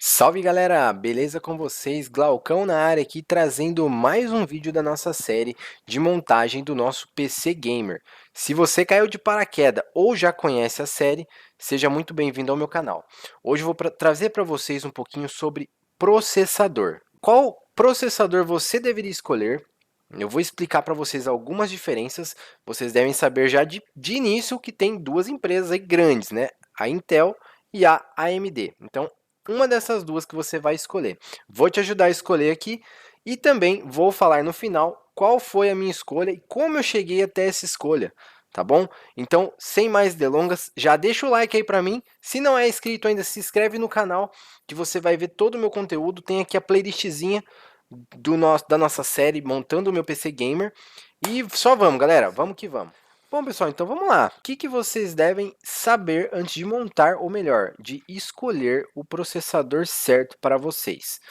Salve galera, beleza com vocês? Glaucão na área aqui trazendo mais um vídeo da nossa série de montagem do nosso PC Gamer. Se você caiu de paraquedas ou já conhece a série, seja muito bem-vindo ao meu canal. Hoje eu vou trazer para vocês um pouquinho sobre processador. Qual processador você deveria escolher? Eu vou explicar para vocês algumas diferenças. Vocês devem saber já de início que tem duas empresas aí grandes, né? A Intel e a AMD. Então, uma dessas duas que você vai escolher. Vou te ajudar a escolher aqui e também vou falar no final qual foi a minha escolha e como eu cheguei até essa escolha, tá bom? Então, sem mais delongas, já deixa o like aí para mim. Se não é inscrito ainda, se inscreve no canal que você vai ver todo o meu conteúdo. Tem aqui a playlistzinha da nossa série montando o meu PC Gamer. E só vamos, galera, vamos que vamos. Bom, pessoal, então vamos lá. O que vocês devem saber antes de montar, ou melhor, de escolher o processador certo para vocês?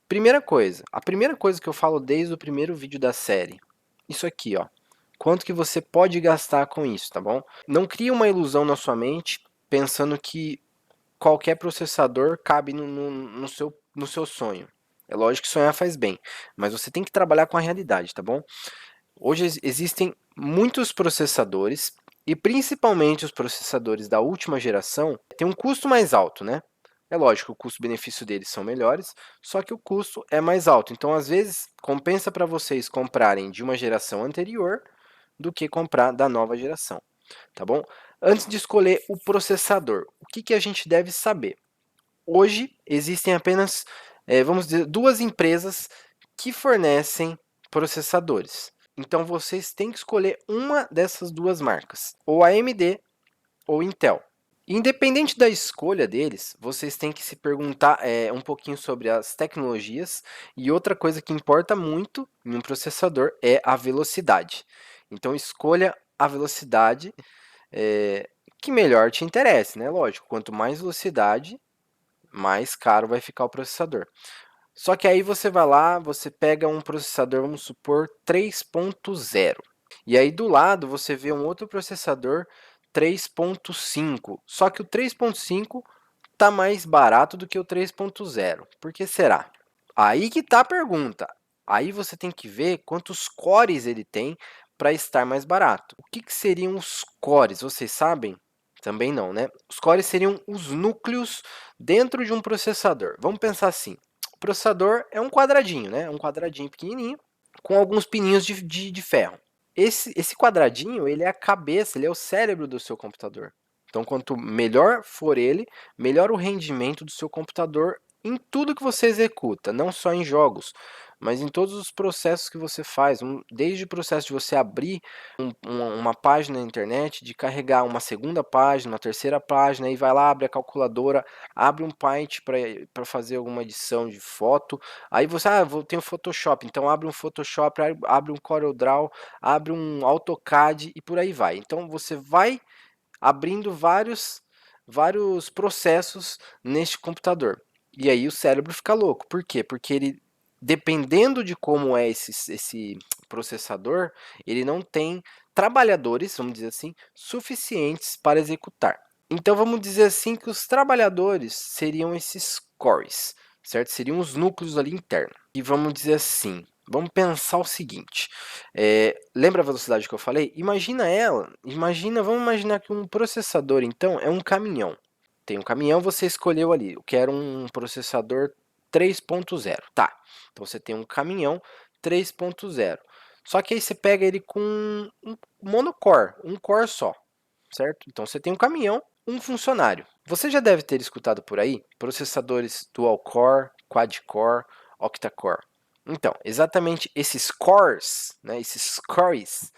A primeira coisa que eu falo desde o primeiro vídeo da série, isso aqui, ó. Quanto que você pode gastar com isso, tá bom? Não crie uma ilusão na sua mente pensando que qualquer processador cabe no seu sonho. É lógico que sonhar faz bem, mas você tem que trabalhar com a realidade, tá bom? Hoje existem muitos processadores e principalmente os processadores da última geração têm um custo mais alto, né? É lógico, o custo-benefício deles são melhores, só que o custo é mais alto. Então, às vezes, compensa para vocês comprarem de uma geração anterior do que comprar da nova geração, tá bom? Antes de escolher o processador, o que a gente deve saber? Hoje existem apenas, vamos dizer, duas empresas que fornecem processadores. Então vocês têm que escolher uma dessas duas marcas, ou AMD ou Intel. Independente da escolha deles, vocês têm que se perguntar um pouquinho sobre as tecnologias e outra coisa que importa muito em um processador é a velocidade. Então escolha a velocidade que melhor te interesse, né? Lógico, quanto mais velocidade, mais caro vai ficar o processador. Só que aí você vai lá, você pega um processador, vamos supor, 3.0. E aí do lado você vê um outro processador 3.5. Só que o 3.5 está mais barato do que o 3.0. Por que será? Aí que está a pergunta. Aí você tem que ver quantos cores ele tem para estar mais barato. O que seriam os cores? Vocês sabem? Também não, né? Os cores seriam os núcleos dentro de um processador. Vamos pensar assim. O processador é um quadradinho, né? Um quadradinho pequenininho com alguns pininhos de ferro. Esse quadradinho, ele é a cabeça, ele é o cérebro do seu computador. Então, quanto melhor for ele, melhor o rendimento do seu computador em tudo que você executa, não só em jogos, mas em todos os processos que você faz, desde o processo de você abrir uma página na internet, de carregar uma segunda página, uma terceira página, e vai lá, abre a calculadora, abre um Paint para fazer alguma edição de foto, aí você, tem o Photoshop, então abre um Photoshop, abre um CorelDRAW, abre um AutoCAD e por aí vai. Então você vai abrindo vários processos neste computador. E aí o cérebro fica louco. Por quê? Porque ele, dependendo de como é esse processador, ele não tem trabalhadores, vamos dizer assim, suficientes para executar. Então vamos dizer assim que os trabalhadores seriam esses cores, certo? Seriam os núcleos ali internos. E vamos dizer assim, vamos pensar o seguinte, lembra a velocidade que eu falei? Vamos imaginar que um processador, então, é um caminhão. Tem um caminhão, você escolheu ali, eu quero um processador 3.0. Tá, então você tem um caminhão 3.0. Só que aí você pega ele com um monocore, um core só, certo? Então você tem um caminhão, um funcionário. Você já deve ter escutado por aí processadores dual core, quad core, octa-core. Então, exatamente esses cores, né, esses cores,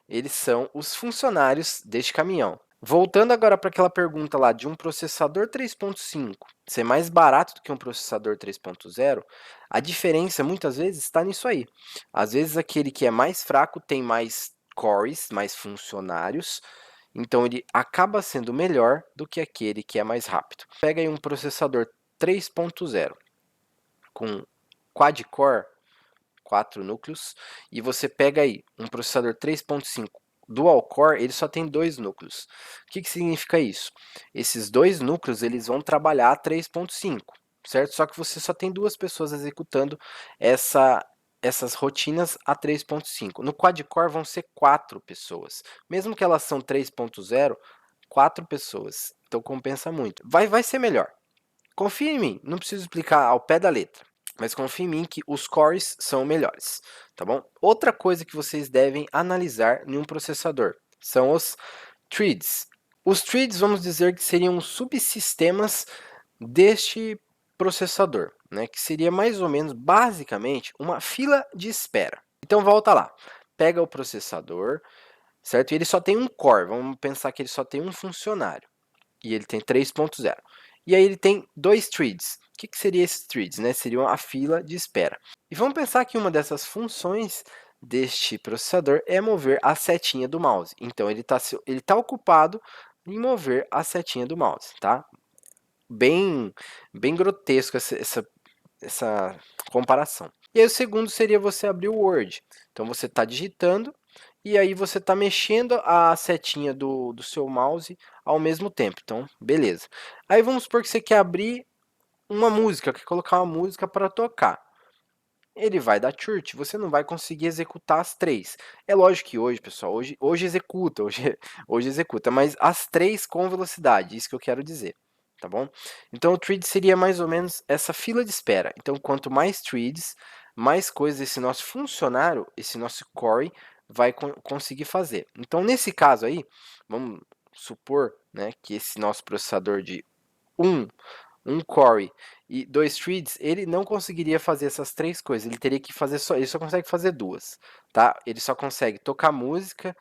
eles são os funcionários deste caminhão. Voltando agora para aquela pergunta lá de um processador 3.5 ser mais barato do que um processador 3.0, a diferença muitas vezes está nisso aí. Às vezes aquele que é mais fraco tem mais cores, mais funcionários, então ele acaba sendo melhor do que aquele que é mais rápido. Pega aí um processador 3.0 com quad-core, 4 núcleos, e você pega aí um processador 3.5 dual core, ele só tem 2 núcleos. O que significa isso? Esses dois núcleos eles vão trabalhar 3.5. certo? Só que você só tem 2 pessoas executando essas rotinas a 3.5. No quad-core vão ser 4 pessoas. Mesmo que elas são 3.0, 4 pessoas. Então compensa muito. Vai ser melhor. Confia em mim, não preciso explicar ao pé da letra, mas confia em mim que os cores são melhores, tá bom? Outra coisa que vocês devem analisar em um processador são os threads. Os threads, vamos dizer que seriam subsistemas deste processador, né? Que seria mais ou menos, basicamente, uma fila de espera. Então volta lá, pega o processador, certo? E ele só tem um core, vamos pensar que ele só tem um funcionário e ele tem 3.0. E aí ele tem 2 threads. O que seria esses threads? Né? Seriam a fila de espera. E vamos pensar que uma dessas funções deste processador é mover a setinha do mouse. Então ele tá ocupado em mover a setinha do mouse, tá? Bem grotesco essa comparação. E aí o segundo seria você abrir o Word. Então você está digitando e aí você está mexendo a setinha do seu mouse ao mesmo tempo. Então, beleza. Aí vamos supor que você quer abrir uma música, quer colocar uma música para tocar. Ele vai dar church, você não vai conseguir executar as 3. É lógico que hoje, pessoal, hoje executa, hoje executa, mas as 3 com velocidade, isso que eu quero dizer, tá bom? Então o thread seria mais ou menos essa fila de espera. Então quanto mais threads, mais coisas esse nosso funcionário, esse nosso core vai conseguir fazer. Então nesse caso aí, vamos supor, né, que esse nosso processador de 1 core e 2 threads, ele não conseguiria fazer essas 3 coisas. Ele teria que fazer ele só consegue fazer 2, tá? Ele só consegue tocar música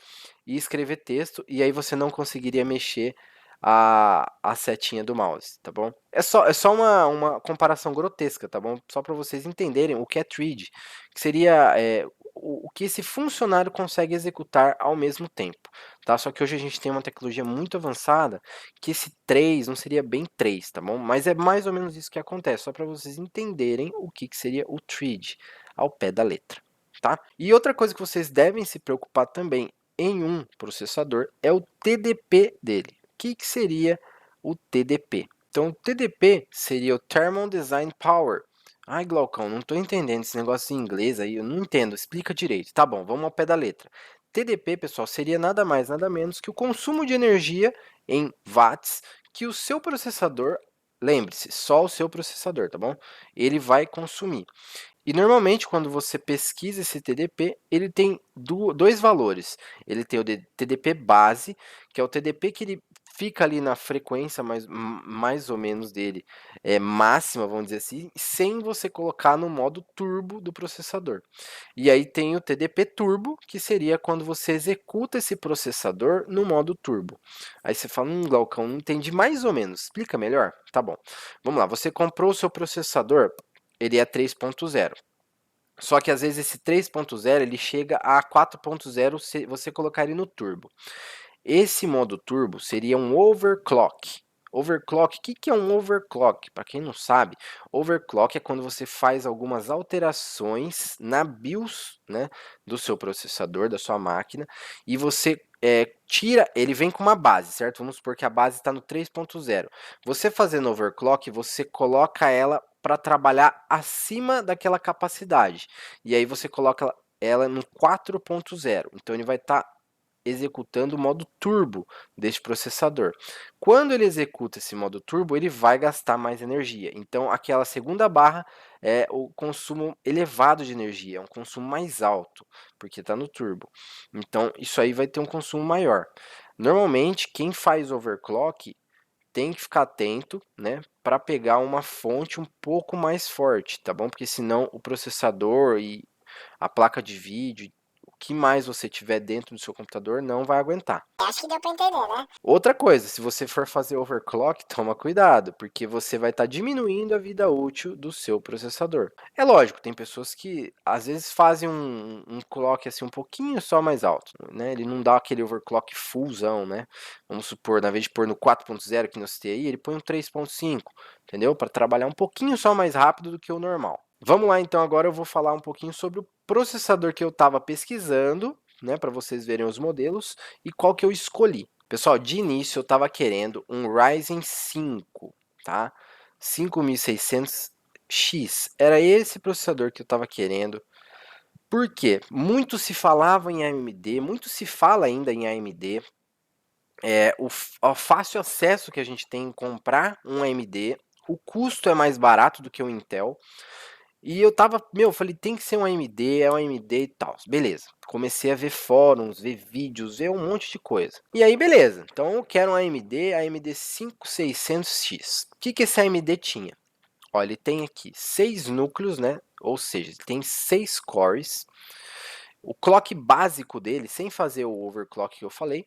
e escrever texto, e aí você não conseguiria mexer a setinha do mouse, tá bom? É só uma comparação grotesca, tá bom? Só para vocês entenderem o que é thread, que seria o que esse funcionário consegue executar ao mesmo tempo, tá? Só que hoje a gente tem uma tecnologia muito avançada que esse 3 não seria bem 3, tá bom? Mas é mais ou menos isso que acontece, só para vocês entenderem o que seria o thread ao pé da letra, tá? E outra coisa que vocês devem se preocupar também em um processador é o TDP dele. O que seria o TDP? Então, o TDP seria o Thermal Design Power. Ai, Glaucão, não estou entendendo esse negócio em inglês aí, eu não entendo, explica direito. Tá bom, vamos ao pé da letra. TDP, pessoal, seria nada mais, nada menos que o consumo de energia em watts que o seu processador, lembre-se, só o seu processador, tá bom? Ele vai consumir. E normalmente, quando você pesquisa esse TDP, ele tem dois valores. Ele tem o TDP base, que é o TDP que ele fica ali na frequência mais ou menos dele, máxima, vamos dizer assim, sem você colocar no modo turbo do processador. E aí tem o TDP turbo, que seria quando você executa esse processador no modo turbo. Aí você fala, Glaucão, não entendi mais ou menos, explica melhor? Tá bom. Vamos lá, você comprou o seu processador, ele é 3.0. Só que às vezes esse 3.0 ele chega a 4.0 se você colocar ele no turbo. Esse modo turbo seria um overclock. Overclock, o que é um overclock? Para quem não sabe, overclock é quando você faz algumas alterações na BIOS, né, do seu processador, da sua máquina, e você tira, ele vem com uma base, certo? Vamos supor que a base está no 3.0. Você fazendo overclock, você coloca ela para trabalhar acima daquela capacidade. E aí você coloca ela no 4.0. Então ele vai estar executando o modo turbo deste processador. Quando ele executa esse modo turbo, ele vai gastar mais energia. Então, aquela segunda barra é o consumo elevado de energia, é um consumo mais alto, porque está no turbo. Então, isso aí vai ter um consumo maior. Normalmente, quem faz overclock tem que ficar atento, né, para pegar uma fonte um pouco mais forte, tá bom? Porque senão o processador e a placa de vídeo, o que mais você tiver dentro do seu computador não vai aguentar. Acho que deu pra entender, né? Outra coisa, se você for fazer overclock, toma cuidado, porque você vai estar diminuindo a vida útil do seu processador. É lógico, tem pessoas que às vezes fazem um clock assim um pouquinho só mais alto, né? Ele não dá aquele overclock fullzão, né? Vamos supor, na vez de pôr no 4.0 que nós tem aí, ele põe um 3.5, entendeu? Para trabalhar um pouquinho só mais rápido do que o normal. Vamos lá, então agora eu vou falar um pouquinho sobre o processador que eu estava pesquisando, né, para vocês verem os modelos e qual que eu escolhi. Pessoal, de início eu estava querendo um Ryzen 5, tá? 5600X. Era esse processador que eu estava querendo. Por quê? Muito se falava em AMD, muito se fala ainda em AMD. O fácil acesso que a gente tem em comprar um AMD, o custo é mais barato do que o Intel. E eu tava, falei, tem que ser um AMD, é um AMD e tal. Beleza. Comecei a ver fóruns, ver vídeos, ver um monte de coisa. E aí, beleza. Então eu quero um AMD 5600X. O que que esse AMD tinha? Ó, ele tem aqui 6 núcleos, né? Ou seja, ele tem 6 cores. O clock básico dele, sem fazer o overclock que eu falei,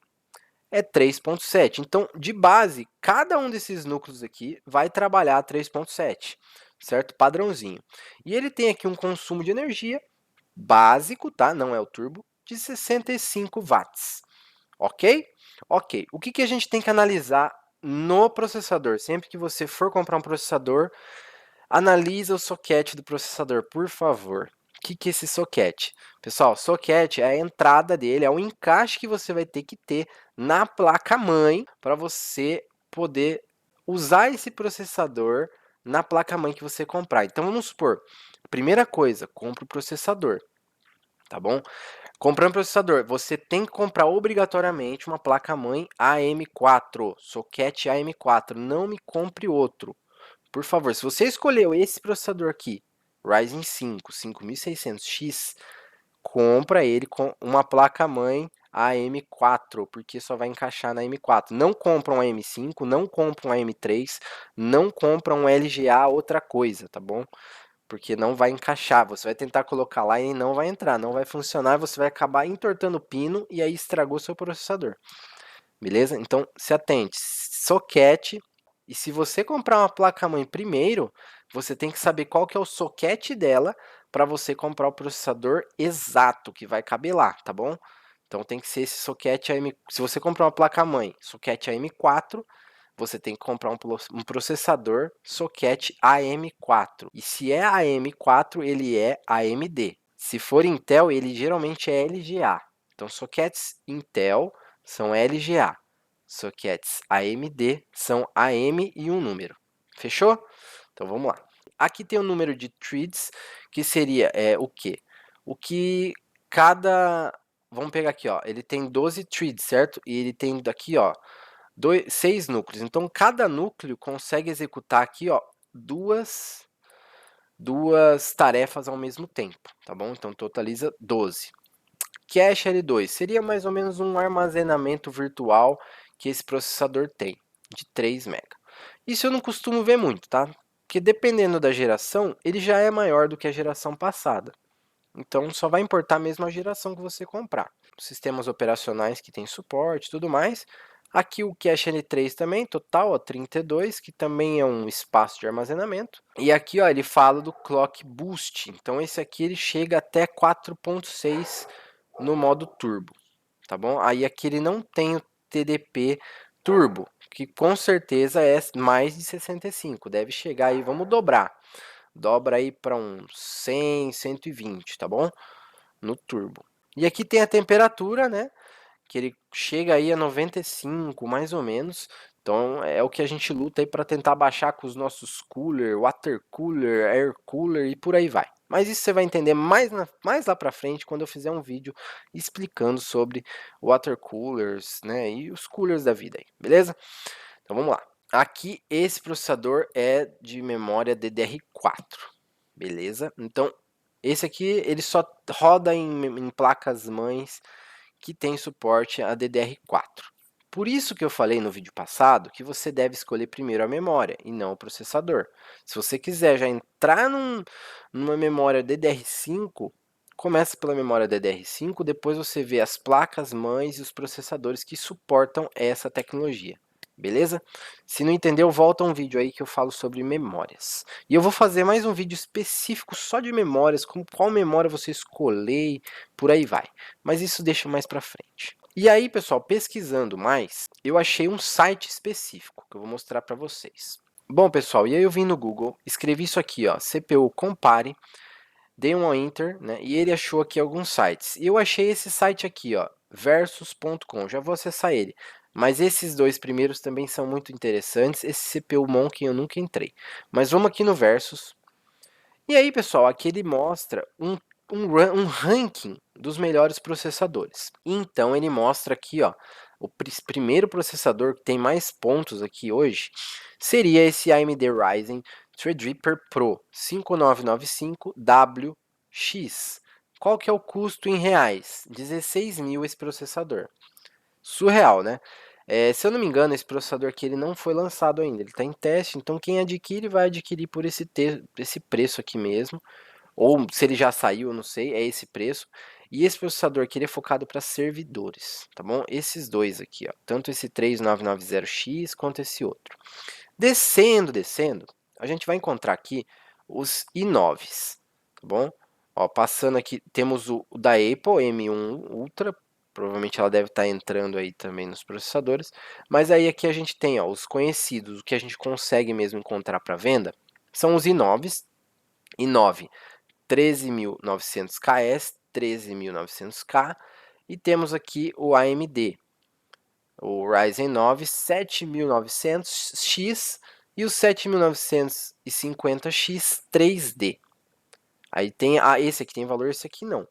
é 3.7. Então, de base, cada um desses núcleos aqui vai trabalhar 3.7, certo? Padrãozinho. E ele tem aqui um consumo de energia básico, tá? Não é o turbo, de 65 watts. Ok? Ok. O que que a gente tem que analisar no processador? Sempre que você for comprar um processador, analisa o socket do processador, por favor. O que que é esse socket? Pessoal, socket é a entrada dele, é o encaixe que você vai ter que ter na placa-mãe para você poder usar esse processador na placa-mãe que você comprar. Então, vamos supor, primeira coisa, compra o processador, tá bom? Comprando processador, você tem que comprar obrigatoriamente uma placa-mãe AM4, socket AM4, não me compre outro. Por favor, se você escolheu esse processador aqui, Ryzen 5 5600X, compra ele com uma placa-mãe AM4, porque só vai encaixar na AM4. Não compra um AM5, não compra um AM3, não compra um LGA outra coisa, tá bom? Porque não vai encaixar. Você vai tentar colocar lá e não vai entrar, não vai funcionar, você vai acabar entortando o pino e aí estragou seu processador. Beleza? Então, se atente. Socket. E se você comprar uma placa-mãe primeiro, você tem que saber qual que é o socket dela para você comprar o processador exato que vai caber lá, tá bom? Então tem que ser esse socket AM. Se você comprar uma placa-mãe socket AM4, você tem que comprar um processador socket AM4. E se é AM4, ele é AMD. Se for Intel, ele geralmente é LGA. Então sockets Intel são LGA. Sockets AMD são AM e um número. Fechou? Então vamos lá. Aqui tem o número de threads, que seria o quê? O que cada... Vamos pegar aqui, ó. Ele tem 12 threads, certo? E ele tem daqui, ó, 6 núcleos. Então cada núcleo consegue executar aqui, ó, duas tarefas ao mesmo tempo, tá bom? Então totaliza 12. Cache L2 seria mais ou menos um armazenamento virtual que esse processador tem, de 3 MB. Isso eu não costumo ver muito, tá? Porque dependendo da geração, ele já é maior do que a geração passada. Então só vai importar mesmo a geração que você comprar. Sistemas operacionais que tem suporte e tudo mais. Aqui o Cache L3 também, total, ó, 32, que também é um espaço de armazenamento. E aqui, ó, ele fala do Clock Boost. Então esse aqui ele chega até 4.6 no modo turbo, tá bom? Aí aqui ele não tem o TDP turbo, que com certeza é mais de 65, deve chegar aí, vamos dobrar. Dobra aí para uns 100, 120, tá bom? No turbo. E aqui tem a temperatura, né? Que ele chega aí a 95, mais ou menos. Então é o que a gente luta aí para tentar baixar com os nossos cooler, water cooler, air cooler e por aí vai. Mas isso você vai entender mais lá para frente quando eu fizer um vídeo explicando sobre water coolers, né, e os coolers da vida aí, beleza? Então vamos lá. Aqui esse processador é de memória DDR4, beleza? Então esse aqui ele só roda em placas mães que tem suporte a DDR4. Por isso que eu falei no vídeo passado que você deve escolher primeiro a memória e não o processador. Se você quiser já entrar numa memória DDR5, começa pela memória DDR5, depois você vê as placas mães e os processadores que suportam essa tecnologia. Beleza? Se não entendeu, volta um vídeo aí que eu falo sobre memórias. E eu vou fazer mais um vídeo específico só de memórias, como qual memória você escolher e por aí vai. Mas isso deixa mais para frente. E aí, pessoal, pesquisando mais, eu achei um site específico que eu vou mostrar para vocês. Bom, pessoal, e aí eu vim no Google, escrevi isso aqui, ó, CPU Compare, dei um enter, né, e ele achou aqui alguns sites. E eu achei esse site aqui, ó, versus.com, já vou acessar ele. Mas esses dois primeiros também são muito interessantes. Esse CPU Monk eu nunca entrei. Mas vamos aqui no Versus. E aí, pessoal, aqui ele mostra um ranking dos melhores processadores. Então ele mostra aqui, ó, o primeiro processador que tem mais pontos aqui hoje seria esse AMD Ryzen Threadripper Pro 5995WX. Qual que é o custo em reais? 16 mil esse processador. Surreal, né? Se eu não me engano, esse processador aqui ele não foi lançado ainda, ele está em teste, então quem adquire vai adquirir por esse preço aqui mesmo, ou se ele já saiu, eu não sei, é esse preço. E esse processador aqui ele é focado para servidores, tá bom? Esses dois aqui, ó, tanto esse 3990X quanto esse outro. Descendo, a gente vai encontrar aqui os i9s, tá bom? Ó, passando aqui, temos o da Apple M1 Ultra, provavelmente ela deve estar entrando aí também nos processadores, mas aí aqui a gente tem, ó, os conhecidos, o que a gente consegue mesmo encontrar para venda, são os i9s, i9 13900KS, 13900K, e temos aqui o AMD, o Ryzen 9 7900X e o 7950X 3D. Aí tem esse aqui tem valor, esse aqui não. O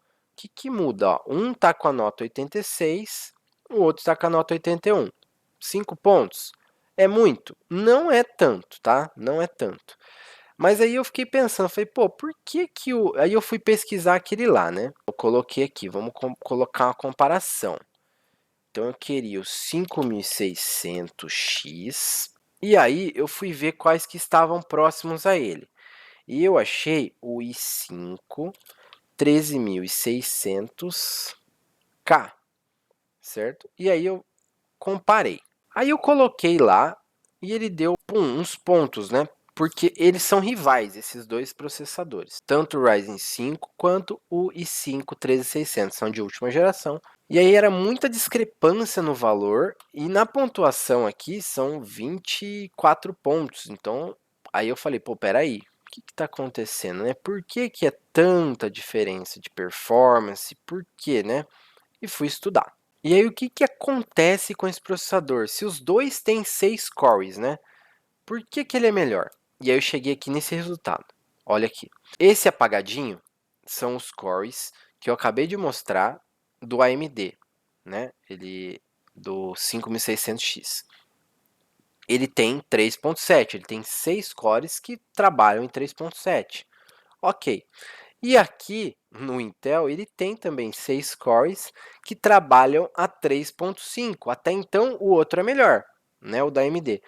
que muda? Ó, um tá com a nota 86, o outro tá com a nota 81. 5 pontos. É muito? Não é tanto, tá? Não é tanto. Mas aí eu fiquei pensando, falei, pô, por que que o... Aí eu fui pesquisar aquele lá, né? Eu coloquei aqui, vamos colocar uma comparação. Então eu queria o 5600X. E aí eu fui ver quais que estavam próximos a ele. E eu achei o i5 13600K, certo? E aí eu comparei. Aí eu coloquei lá e ele deu uns pontos, né? Porque eles são rivais, esses dois processadores. Tanto o Ryzen 5 quanto o i5 13600 são de última geração. E aí era muita discrepância no valor e na pontuação aqui são 24 pontos. Então aí eu falei, pô, peraí, o que está acontecendo, né? Por que que é tanta diferença de performance? Por quê, né? E fui estudar. E aí o que que acontece com esse processador? Se os dois têm 6 cores, né? Por que que ele é melhor? E aí eu cheguei aqui nesse resultado. Olha aqui. Esse apagadinho são os cores que eu acabei de mostrar do AMD, né? Ele do 5600X. Ele tem 3.7, ele tem 6 cores que trabalham em 3.7. OK. E aqui no Intel ele tem também 6 cores que trabalham a 3.5. Até então o outro é melhor, né, o da AMD.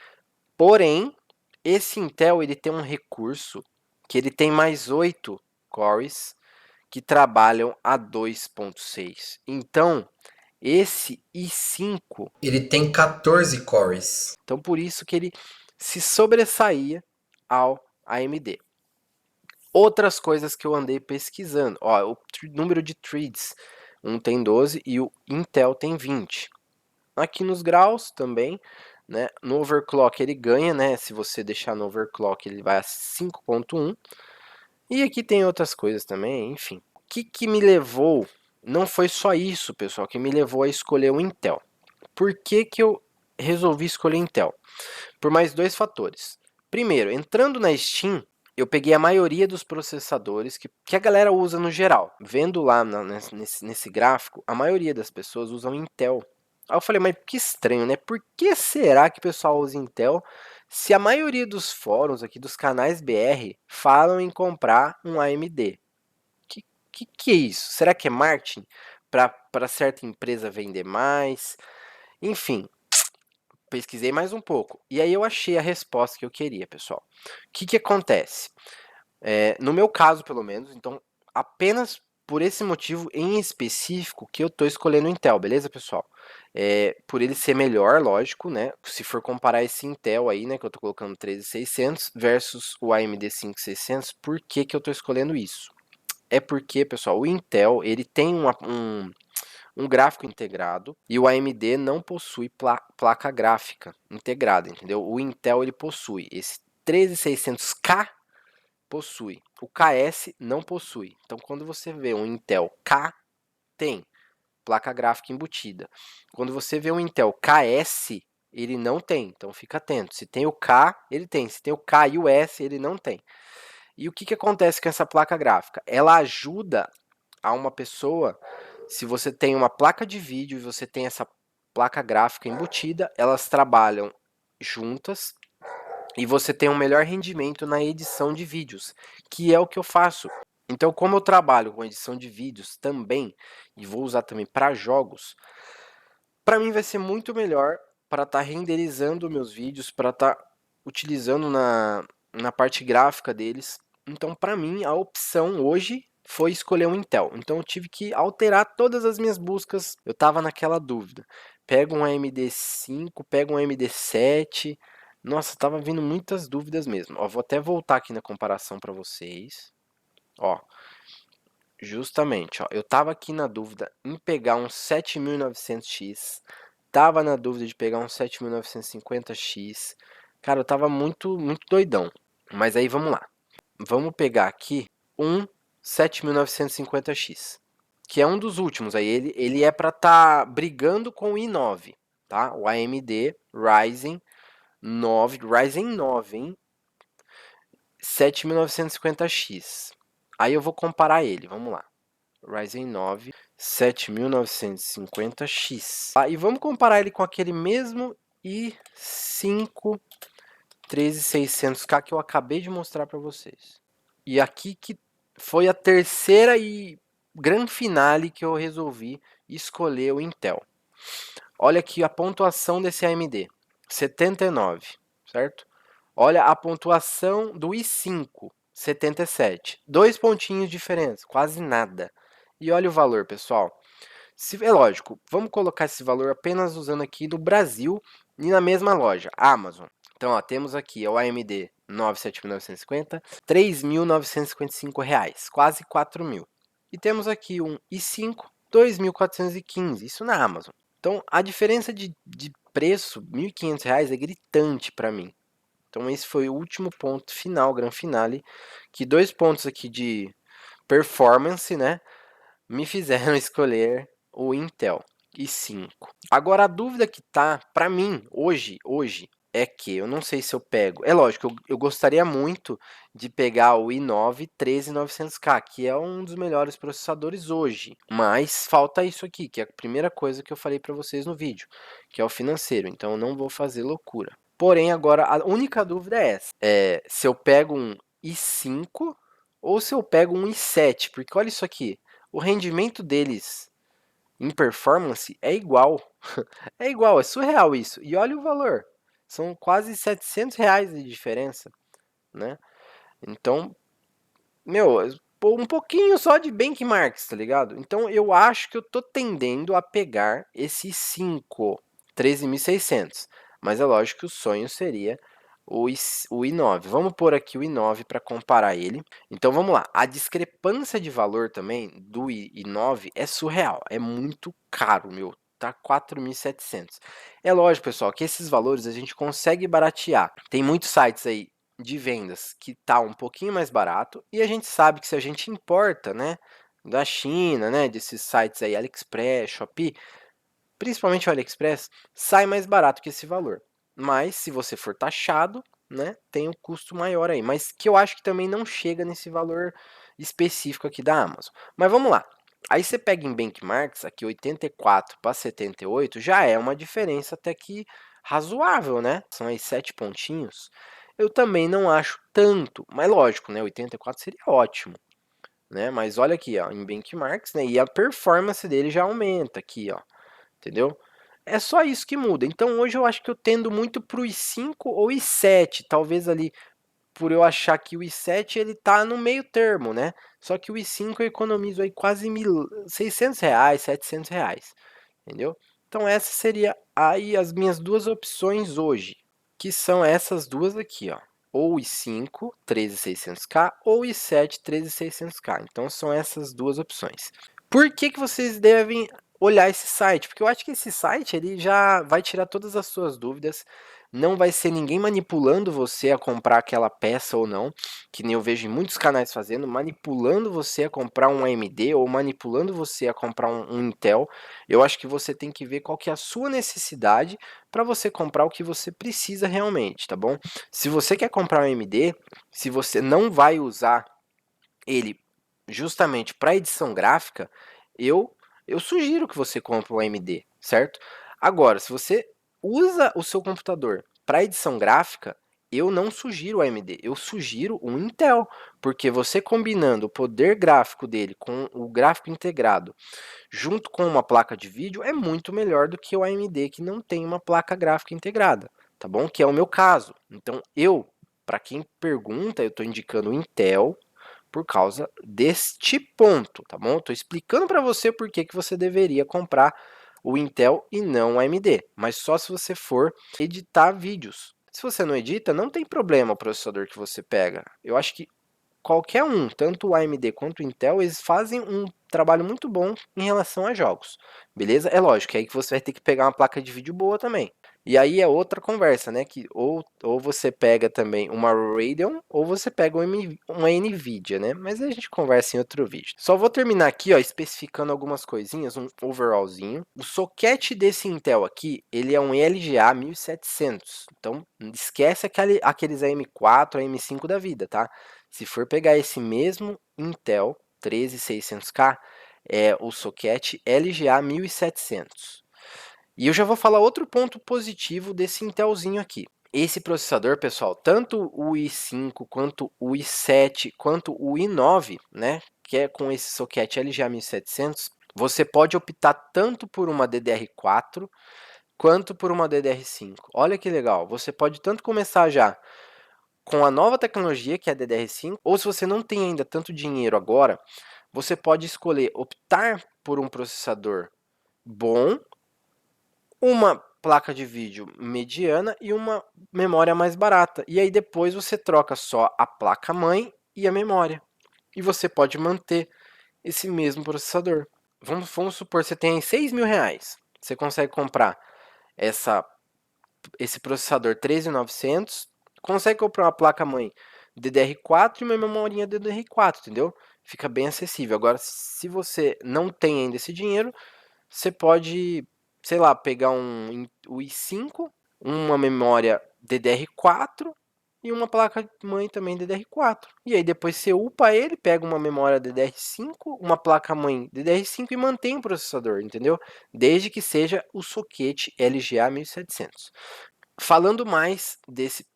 Porém, esse Intel ele tem um recurso que ele tem mais 8 cores que trabalham a 2.6. Então, esse i5 ele tem 14 cores. Então, por isso que ele se sobressaía ao AMD. Outras coisas que eu andei pesquisando. Ó, o número de threads. Um tem 12 e o Intel tem 20. Aqui nos graus também, né? No overclock ele ganha, né? Se você deixar no overclock ele vai a 5.1. E aqui tem outras coisas também, enfim. O que que me levou? Não foi só isso, pessoal, que me levou a escolher o Intel. Por que que eu resolvi escolher Intel? Por mais dois fatores. Primeiro, entrando na Steam, eu peguei a maioria dos processadores que a galera usa no geral. Vendo lá nesse gráfico, a maioria das pessoas usam Intel. Aí eu falei, mas que estranho, né? Por que será que o pessoal usa Intel se a maioria dos fóruns aqui, dos canais BR, falam em comprar um AMD? Que é isso? Será que é marketing para certa empresa vender mais? Enfim, pesquisei mais um pouco. E aí eu achei a resposta que eu queria, pessoal. O que acontece? No meu caso, pelo menos, então, apenas por esse motivo em específico que eu estou escolhendo o Intel, beleza, pessoal? Por ele ser melhor, lógico, né? Se for comparar esse Intel aí, né, que eu estou colocando 13600 versus o AMD 5600, por que que eu estou escolhendo isso? É porque, pessoal, o Intel, ele tem um gráfico integrado e o AMD não possui placa gráfica integrada, entendeu? O Intel ele possui esse 13600K possui, o KS não possui. Então quando você vê um Intel K tem placa gráfica embutida. Quando você vê um Intel KS, ele não tem, então fica atento. Se tem o K, ele tem. Se tem o K e o S, ele não tem. E o que acontece com essa placa gráfica? Ela ajuda a uma pessoa, se você tem uma placa de vídeo e você tem essa placa gráfica embutida, elas trabalham juntas e você tem um melhor rendimento na edição de vídeos, que é o que eu faço. Então, como eu trabalho com edição de vídeos também, e vou usar também para jogos, para mim vai ser muito melhor para estar renderizando meus vídeos, para estar utilizando na parte gráfica deles. Então, para mim, a opção hoje foi escolher um Intel. Então, eu tive que alterar todas as minhas buscas. Eu estava naquela dúvida. Pega um AMD5, pega um AMD7. Nossa, tava vindo muitas dúvidas mesmo. Ó, vou até voltar aqui na comparação para vocês. Ó, justamente, ó, eu tava aqui na dúvida em pegar um 7900X, tava na dúvida de pegar um 7950X. Cara, eu tava muito doidão. Mas aí vamos lá. Vamos pegar aqui um 7950X, que é um dos últimos. Aí ele é para tá brigando com o i9, tá? O AMD Ryzen 9, hein? 7950X. Aí eu vou comparar ele, vamos lá. Ryzen 9 7950X. E vamos comparar ele com aquele mesmo i5 13600K que eu acabei de mostrar para vocês. E aqui que foi a terceira e grande finale que eu resolvi escolher o Intel. Olha aqui a pontuação desse AMD, 79, certo? Olha a pontuação do i5, 77. 2 pontinhos de diferença, quase nada. E olha o valor, pessoal. É lógico, vamos colocar esse valor apenas usando aqui no Brasil e na mesma loja, Amazon. Então, ó, temos aqui o AMD 97950, R$ 3.955, quase 4 mil. E temos aqui um i5, 2.415, isso na Amazon. Então, a diferença de preço, R$ 1.500, é gritante para mim. Então, esse foi o último ponto final, grande finale, que 2 pontos aqui de performance, né, me fizeram escolher o Intel i5. Agora, a dúvida que tá, para mim, hoje, é que eu não sei se eu pego. É lógico, eu gostaria muito de pegar o i9 13900K, que é um dos melhores processadores hoje. Mas falta isso aqui, que é a primeira coisa que eu falei para vocês no vídeo, que é o financeiro. Então eu não vou fazer loucura. Porém, agora a única dúvida é essa: se eu pego um i5 ou se eu pego um i7, porque olha isso aqui, o rendimento deles em performance é igual. É igual, é surreal isso. E olha o valor. São quase R$ 700 de diferença, né? Então, meu, um pouquinho só de benchmarks, tá ligado? Então eu acho que eu tô tendendo a pegar esse 5, 13.600. Mas é lógico que o sonho seria o i9. Vamos pôr aqui o i9 para comparar ele. Então vamos lá. A discrepância de valor também do i9 é surreal. É muito caro, meu. Tá 4.700. É lógico, pessoal, que esses valores a gente consegue baratear. Tem muitos sites aí de vendas que tá um pouquinho mais barato e a gente sabe que se a gente importa, né, da China, né, desses sites aí AliExpress, Shopee, principalmente o AliExpress, sai mais barato que esse valor. Mas se você for taxado, né, tem um custo maior aí, mas que eu acho que também não chega nesse valor específico aqui da Amazon. Mas vamos lá. Aí você pega em benchmarks, aqui 84 para 78, já é uma diferença até que razoável, né? São aí 7 pontinhos. Eu também não acho tanto, mas lógico, né? 84 seria ótimo, né? Mas olha aqui, ó, em benchmarks, né? E a performance dele já aumenta aqui, ó. Entendeu? É só isso que muda. Então hoje eu acho que eu tendo muito pro i5 ou i7, talvez ali por eu achar que o i7 ele tá no meio termo, né? Só que o i5 eu economizo aí quase R$ 600, R$ 700, entendeu? Então essa seria aí as minhas duas opções hoje, que são essas duas aqui, ó. Ou i5 13600K ou i7 13600K. Então são essas duas opções. Por que que vocês devem olhar esse site? Porque eu acho que esse site ele já vai tirar todas as suas dúvidas, não vai ser ninguém manipulando você a comprar aquela peça ou não, que nem eu vejo em muitos canais fazendo, manipulando você a comprar um AMD ou manipulando você a comprar um Intel. Eu acho que você tem que ver qual que é a sua necessidade para você comprar o que você precisa realmente, tá bom? Se você quer comprar um AMD, se você não vai usar ele justamente para edição gráfica, eu eu sugiro que você compre um AMD, certo? Agora, se você usa o seu computador para edição gráfica, eu não sugiro o AMD, eu sugiro um Intel, porque você combinando o poder gráfico dele com o gráfico integrado, junto com uma placa de vídeo, é muito melhor do que o AMD que não tem uma placa gráfica integrada, tá bom? Que é o meu caso. Então, para quem pergunta, eu estou indicando o Intel por causa deste ponto, tá bom? Estou explicando para você por que você deveria comprar o Intel e não o AMD, mas só se você for editar vídeos. Se você não edita, não tem problema o processador que você pega. Eu acho que qualquer um, tanto o AMD quanto o Intel, eles fazem um trabalho muito bom em relação a jogos, beleza? É lógico, é aí que você vai ter que pegar uma placa de vídeo boa também. E aí é outra conversa, né? Que ou você pega também uma Radeon ou você pega uma Nvidia, né? Mas a gente conversa em outro vídeo. Só vou terminar aqui, ó, especificando algumas coisinhas, um overallzinho. O socket desse Intel aqui, ele é um LGA 1700. Então, esquece aqueles AM4, AM5 da vida, tá? Se for pegar esse mesmo Intel 13600K, é o socket LGA 1700. E eu já vou falar outro ponto positivo desse Intelzinho aqui. Esse processador, pessoal, tanto o i5 quanto o i7 quanto o i9, né, que é com esse socket LGA 1700, você pode optar tanto por uma DDR4 quanto por uma DDR5. Olha que legal, você pode tanto começar já com a nova tecnologia, que é a DDR5, ou se você não tem ainda tanto dinheiro agora, você pode escolher optar por um processador bom, uma placa de vídeo mediana e uma memória mais barata. E aí depois você troca só a placa-mãe e a memória. E você pode manter esse mesmo processador. Vamos supor que você tem R$ 6.000. Você consegue comprar essa esse processador 13900, consegue comprar uma placa-mãe DDR4 e uma memória DDR4, entendeu? Fica bem acessível. Agora, se você não tem ainda esse dinheiro, você pode, sei lá, pegar o i5, uma memória DDR4 e uma placa-mãe também DDR4. E aí depois você upa ele, pega uma memória DDR5, uma placa-mãe DDR5 e mantém o processador, entendeu? Desde que seja o socket LGA 1700. Falando mais desse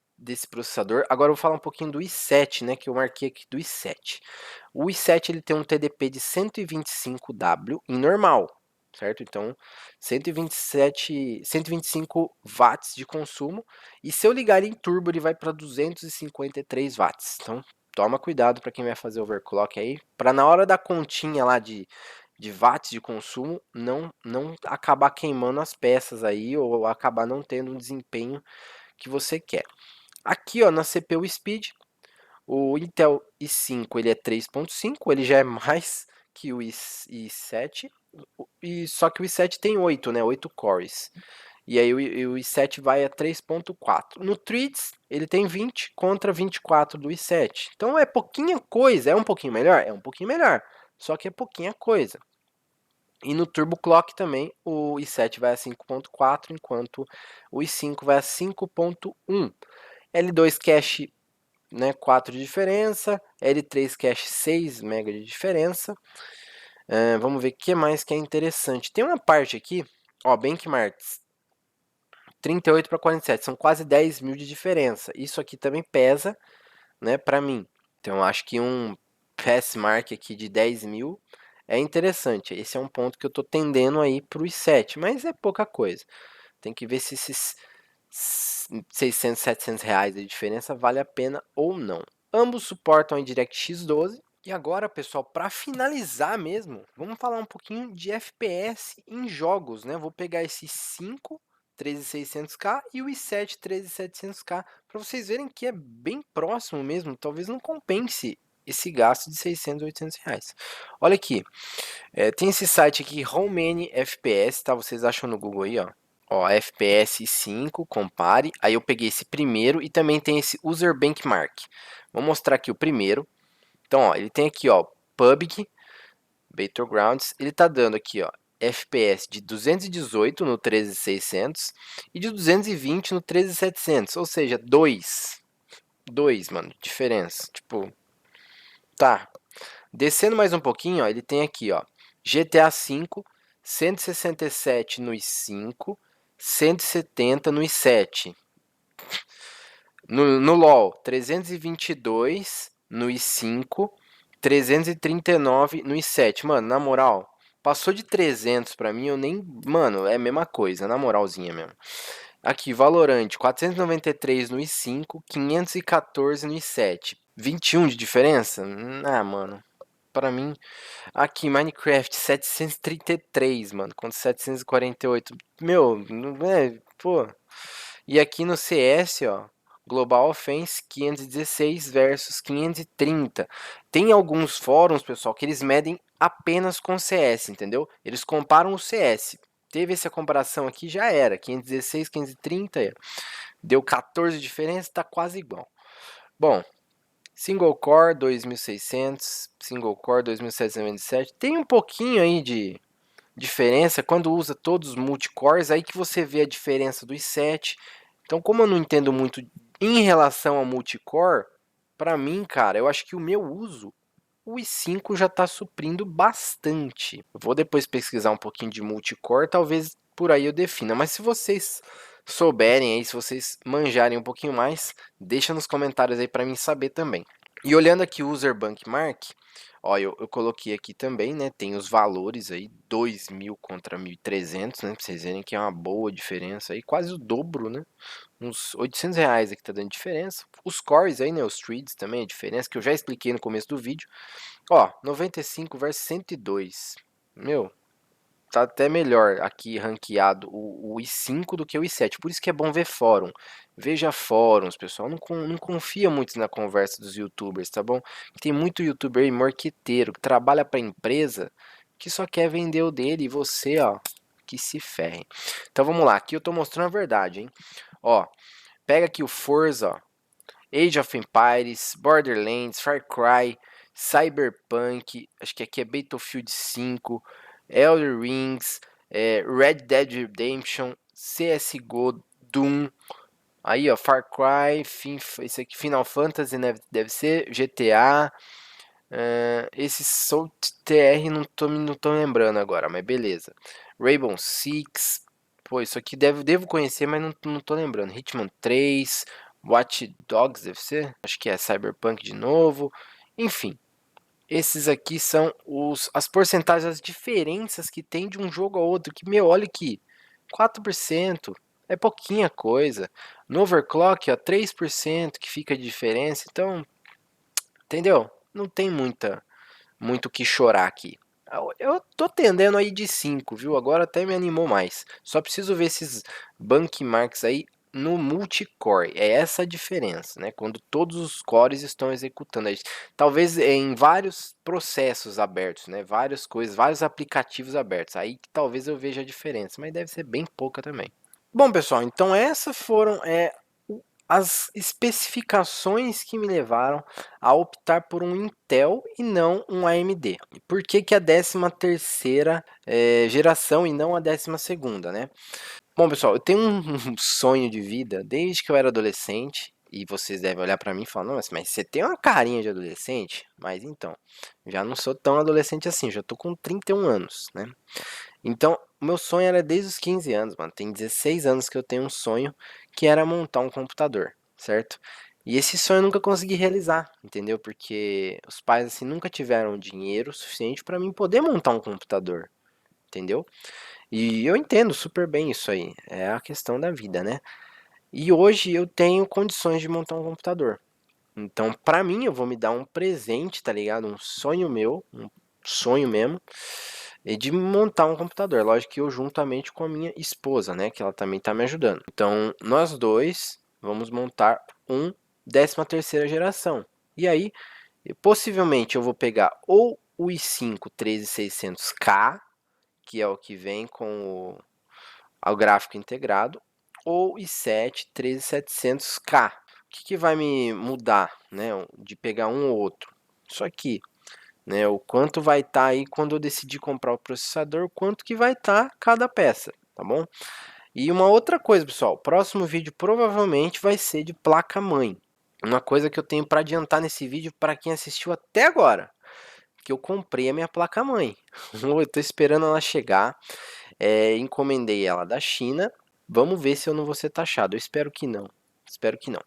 processador, agora eu vou falar um pouquinho do i7, né, que eu marquei aqui do i7. O i7 ele tem um TDP de 125W em normal, certo? Então, 125 watts de consumo, e se eu ligar ele em turbo, ele vai para 253 watts. Então, toma cuidado para quem vai fazer overclock aí, para na hora da continha lá de watts de consumo, não acabar queimando as peças aí ou acabar não tendo um desempenho que você quer. Aqui, ó, na CPU Speed, o Intel i5 ele é 3.5, ele já é mais que o i7, e só que o i7 tem 8, né, 8 cores. E aí o i7 vai a 3.4. No Threads, ele tem 20 contra 24 do i7. Então é pouquinha coisa, é um pouquinho melhor? É um pouquinho melhor, só que é pouquinha coisa. E no Turbo Clock também, o i7 vai a 5.4, enquanto o i5 vai a 5.1. L2 cache, né, 4 de diferença, L3 cache 6 MB de diferença. Vamos ver o que mais que é interessante. Tem uma parte aqui, ó, benchmarks, 38 para 47, são quase 10.000 de diferença. Isso aqui também pesa, né, para mim. Então, acho que um passmark aqui de 10.000 é interessante. Esse é um ponto que eu estou tendendo aí para os 7, mas é pouca coisa. Tem que ver se esses 600, 700 reais de diferença vale a pena ou não. Ambos suportam a DirectX 12. E agora, pessoal, para finalizar mesmo, vamos falar um pouquinho de FPS em jogos, né? Vou pegar esses 5 13600K e o i7 13700K para vocês verem que é bem próximo mesmo, talvez não compense esse gasto de 600, 800 reais. Olha aqui, tem esse site aqui, Romane FPS, tá? Vocês acham no Google aí, ó. Ó, FPS 5, compare. Aí eu peguei esse primeiro e também tem esse User Benchmark. Vou mostrar aqui o primeiro. Então, ó, ele tem aqui, ó, PUBG, Battlegrounds. Ele tá dando aqui, ó, FPS de 218 no 13600 e de 220 no 13700, ou seja, 2, mano, diferença. Tipo, tá. Descendo mais um pouquinho, ó, ele tem aqui, ó, GTA V, 167 no i5, 170 no i7. No LoL, 322 no i5, 339 no i7. Mano, na moral, passou de 300 pra mim, eu nem... Mano, é a mesma coisa, na moralzinha mesmo. Aqui, Valorant, 493 no i5, 514 no i7. 21 de diferença? Ah, mano, pra mim... Aqui, Minecraft, 733, mano, contra 748. Meu, não é... Pô... E aqui no CS, ó, Global Offense 516 versus 530. Tem alguns fóruns, pessoal, que eles medem apenas com CS, entendeu? Eles comparam o CS. Teve essa comparação aqui, já era. 516, 530, deu 14 de diferença, tá quase igual. Bom, Single Core 2600, Single Core 2797. Tem um pouquinho aí de diferença quando usa todos os multicores, aí que você vê a diferença dos 7. Então, como eu não entendo muito em relação ao multicore, para mim, cara, eu acho que o meu uso, o i5 já está suprindo bastante. Eu vou depois pesquisar um pouquinho de multicore, talvez por aí eu defina. Mas se vocês souberem aí, se vocês manjarem um pouquinho mais, deixa nos comentários aí para mim saber também. E olhando aqui o User Benchmark, ó, eu coloquei aqui também, né? Tem os valores aí, 2.000 contra 1.300, né? Pra vocês verem que é uma boa diferença aí, quase o dobro, né? Uns R$ 800 aqui tá dando diferença. Os cores aí, né? Os threads também, a diferença que eu já expliquei no começo do vídeo. Ó, 95 versus 102. Meu, tá até melhor aqui ranqueado o i5 do que o i7. Por isso que é bom ver fórum. Veja fóruns, pessoal. Não confia muito na conversa dos youtubers, tá bom? Tem muito youtuber aí marqueteiro que trabalha para empresa que só quer vender o dele e você, ó, que se ferre. Então vamos lá, aqui eu tô mostrando a verdade, hein? Ó, pega aqui o Forza, ó, Age of Empires, Borderlands, Far Cry, Cyberpunk, acho que aqui é Battlefield 5, Elder Rings, Red Dead Redemption, CSGO, Doom, aí ó, Far Cry, esse aqui Final Fantasy, né, deve ser, GTA, esse Soul TR não tô lembrando agora, mas beleza. Rainbow Six, pô, isso aqui devo conhecer, mas não tô lembrando. Hitman 3, Watch Dogs deve ser, acho que é Cyberpunk de novo, enfim. Esses aqui são as porcentagens, as diferenças que tem de um jogo a outro. Que, meu, olha aqui, 4% é pouquinha coisa. No overclock, ó, 3% que fica de diferença. Então, entendeu? Não tem muito o que chorar aqui. Eu tô tendendo aí de 5, viu? Agora até me animou mais. Só preciso ver esses benchmarks aí no multicore. É essa a diferença, né? Quando todos os cores estão executando. Talvez em vários processos abertos, né? Várias coisas, vários aplicativos abertos. Aí que talvez eu veja a diferença, mas deve ser bem pouca também. Bom, pessoal, então essas foram as especificações que me levaram a optar por um Intel e não um AMD. Por que, que a 13ª geração e não a 12ª, né? Bom, pessoal, eu tenho um sonho de vida desde que eu era adolescente. E vocês devem olhar para mim e falar, nossa, mas você tem uma carinha de adolescente? Mas então, já não sou tão adolescente assim, já tô com 31 anos, né? Então, o meu sonho era desde os 15 anos, mano. Tem 16 anos que eu tenho um sonho que era montar um computador, certo? E esse sonho eu nunca consegui realizar, entendeu? Porque os pais assim nunca tiveram dinheiro suficiente para mim poder montar um computador, entendeu? E eu entendo super bem isso aí, é a questão da vida, né? E hoje eu tenho condições de montar um computador. Então, pra mim, eu vou me dar um presente, tá ligado? Um sonho meu, um sonho mesmo, de montar um computador. Lógico que eu juntamente com a minha esposa, né? Que ela também tá me ajudando. Então, nós dois vamos montar um 13ª geração. E aí, possivelmente eu vou pegar ou o i5 13600K, que é o que vem com ao gráfico integrado, ou i7 13700K. O que vai me mudar, né, de pegar um ou outro? Isso aqui, né, o quanto vai estar aí quando eu decidir comprar o processador, quanto que vai estar cada peça, tá bom? E uma outra coisa, pessoal, o próximo vídeo provavelmente vai ser de placa-mãe. Uma coisa que eu tenho para adiantar nesse vídeo para quem assistiu até agora, que eu comprei a minha placa-mãe. Eu estou esperando ela chegar, encomendei ela da China. Vamos ver se eu não vou ser taxado. Eu espero que não. Espero que não.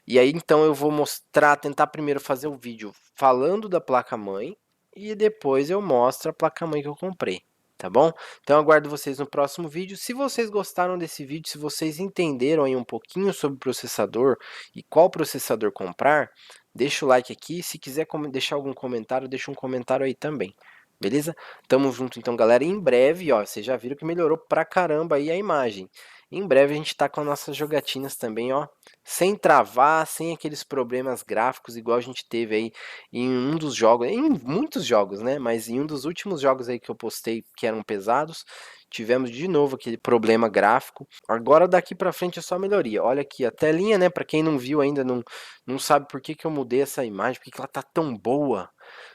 E aí então eu vou mostrar, tentar primeiro fazer o vídeo falando da placa-mãe e depois eu mostro a placa-mãe que eu comprei, tá bom? Então eu aguardo vocês no próximo vídeo. Se vocês gostaram desse vídeo, se vocês entenderam aí um pouquinho sobre o processador e qual processador comprar, deixa o like aqui. Se quiser deixar algum comentário, deixa um comentário aí também. Beleza? Tamo junto então, galera. Em breve, ó, vocês já viram que melhorou pra caramba aí a imagem. Em breve a gente tá com as nossas jogatinas também, ó, sem travar, sem aqueles problemas gráficos igual a gente teve aí em um dos jogos, em muitos jogos, né? Mas em um dos últimos jogos aí que eu postei que eram pesados, tivemos de novo aquele problema gráfico. Agora daqui para frente é só melhoria. Olha aqui a telinha, né? Para quem não viu ainda, não sabe por que eu mudei essa imagem, porque ela tá tão boa.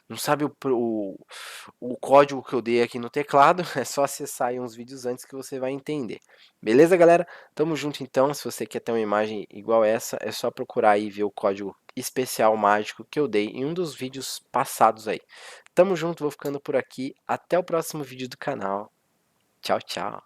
Não sabe o código que eu dei aqui no teclado, é só acessar aí uns vídeos antes que você vai entender. Beleza, galera? Tamo junto então. Se você quer ter uma imagem igual essa, é só procurar aí e ver o código especial mágico que eu dei em um dos vídeos passados aí. Tamo junto, vou ficando por aqui. Até o próximo vídeo do canal. Tchau, tchau.